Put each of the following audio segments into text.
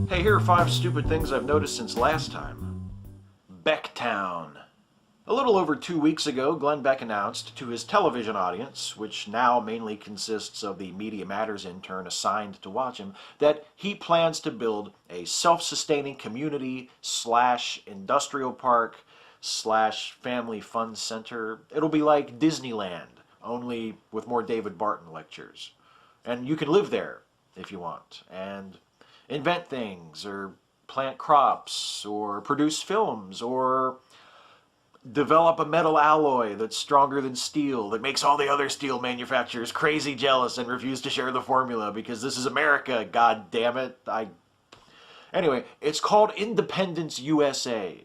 Hey, here are 5 stupid things I've noticed since last time. Beck Town. A little over 2 weeks ago, Glenn Beck announced to his television audience, which now mainly consists of the Media Matters intern assigned to watch him, that he plans to build a self-sustaining community / industrial park / family fun center. It'll be like Disneyland, only with more David Barton lectures. And you can live there if you want, and invent things, or plant crops, or produce films, or develop a metal alloy that's stronger than steel, that makes all the other steel manufacturers crazy jealous and refuse to share the formula because this is America, god damn it. Anyway, it's called Independence USA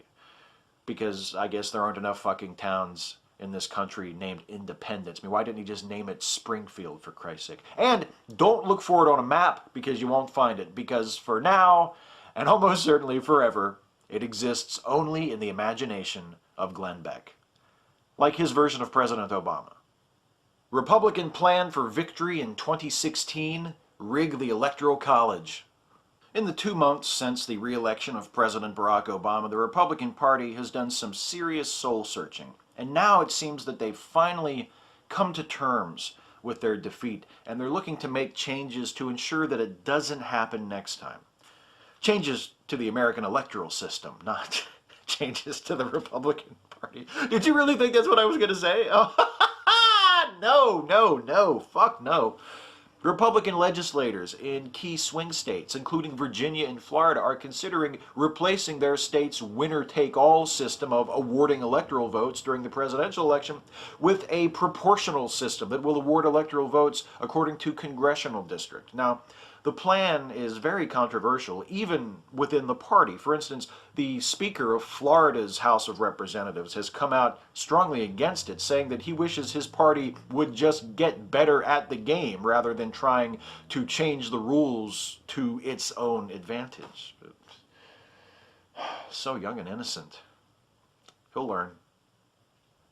because I guess there aren't enough fucking towns in this country named Independence. I mean, why didn't he just name it Springfield, for Christ's sake? And don't look for it on a map because you won't find it, because for now, and almost certainly forever, it exists only in the imagination of Glenn Beck. Like his version of President Obama. Republican plan for victory in 2016, rig the Electoral College. In the 2 months since the re-election of President Barack Obama, the Republican Party has done some serious soul-searching. And now it seems that they've finally come to terms with their defeat, and they're looking to make changes to ensure that it doesn't happen next time. Changes to the American electoral system, not changes to the Republican Party. Did you really think that's what I was going to say? Oh, no, fuck no. Republican legislators in key swing states, including Virginia and Florida, are considering replacing their state's winner-take-all system of awarding electoral votes during the presidential election with a proportional system that will award electoral votes according to congressional district. Now, the plan is very controversial, even within the party. For instance, the Speaker of Florida's House of Representatives has come out strongly against it, saying that he wishes his party would just get better at the game rather than trying to change the rules to its own advantage. So young and innocent. He'll learn.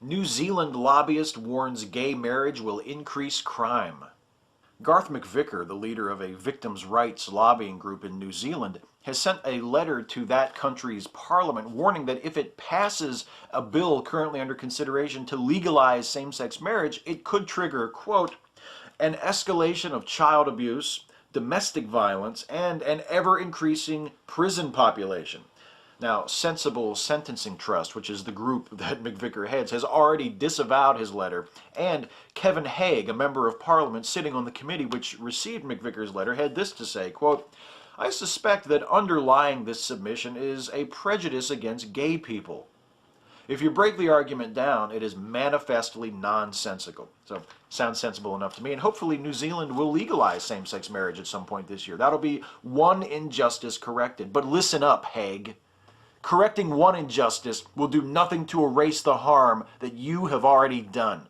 New Zealand lobbyist warns gay marriage will increase crime. Garth McVicker, the leader of a victims' rights lobbying group in New Zealand, has sent a letter to that country's parliament warning that if it passes a bill currently under consideration to legalize same-sex marriage, it could trigger, quote, an escalation of child abuse, domestic violence, and an ever-increasing prison population. Now, Sensible Sentencing Trust, which is the group that McVicker heads, has already disavowed his letter, and Kevin Haig, a member of Parliament sitting on the committee which received McVicker's letter, had this to say, quote, I suspect that underlying this submission is a prejudice against gay people. If you break the argument down, it is manifestly nonsensical. So, sounds sensible enough to me, and hopefully New Zealand will legalize same-sex marriage at some point this year. That'll be one injustice corrected. But listen up, Haig. Correcting one injustice will do nothing to erase the harm that you have already done.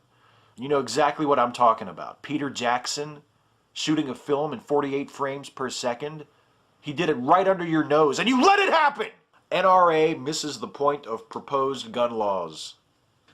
You know exactly what I'm talking about. Peter Jackson shooting a film in 48 frames per second. He did it right under your nose, and you let it happen! NRA misses the point of proposed gun laws.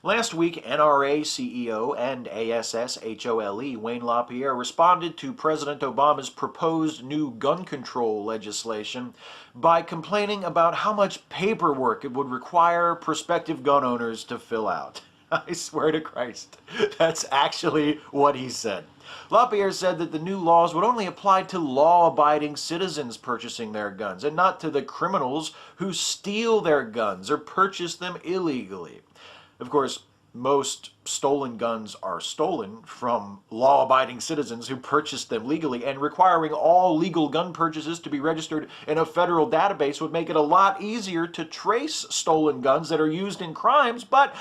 Last week, NRA CEO and ASS HOLE Wayne LaPierre responded to President Obama's proposed new gun control legislation by complaining about how much paperwork it would require prospective gun owners to fill out. I swear to Christ, that's actually what he said. LaPierre said that the new laws would only apply to law-abiding citizens purchasing their guns, and not to the criminals who steal their guns or purchase them illegally. Of course, most stolen guns are stolen from law-abiding citizens who purchased them legally, and requiring all legal gun purchases to be registered in a federal database would make it a lot easier to trace stolen guns that are used in crimes, but,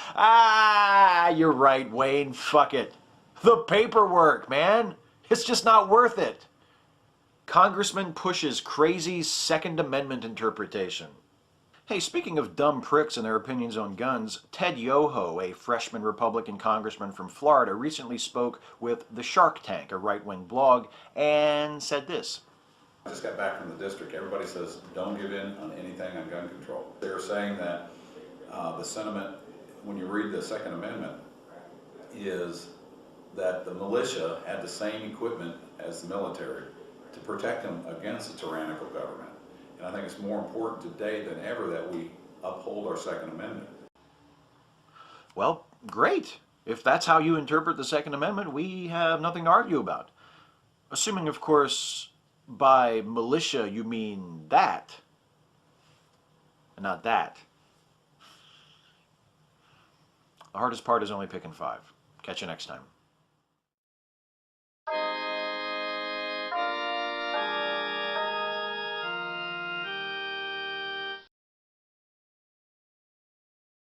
you're right, Wayne, fuck it. The paperwork, man. It's just not worth it. Congressman pushes crazy Second Amendment interpretation. Hey, speaking of dumb pricks and their opinions on guns, Ted Yoho, a freshman Republican congressman from Florida, recently spoke with The Shark Tank, a right-wing blog, and said this. I just got back from the district. Everybody says don't give in on anything on gun control. They're saying that the sentiment, when you read the Second Amendment, is that the militia had the same equipment as the military to protect them against a tyrannical government. And I think it's more important today than ever that we uphold our Second Amendment. Well, great. If that's how you interpret the Second Amendment, we have nothing to argue about. Assuming, of course, by militia you mean that, and not that. The hardest part is only picking five. Catch you next time.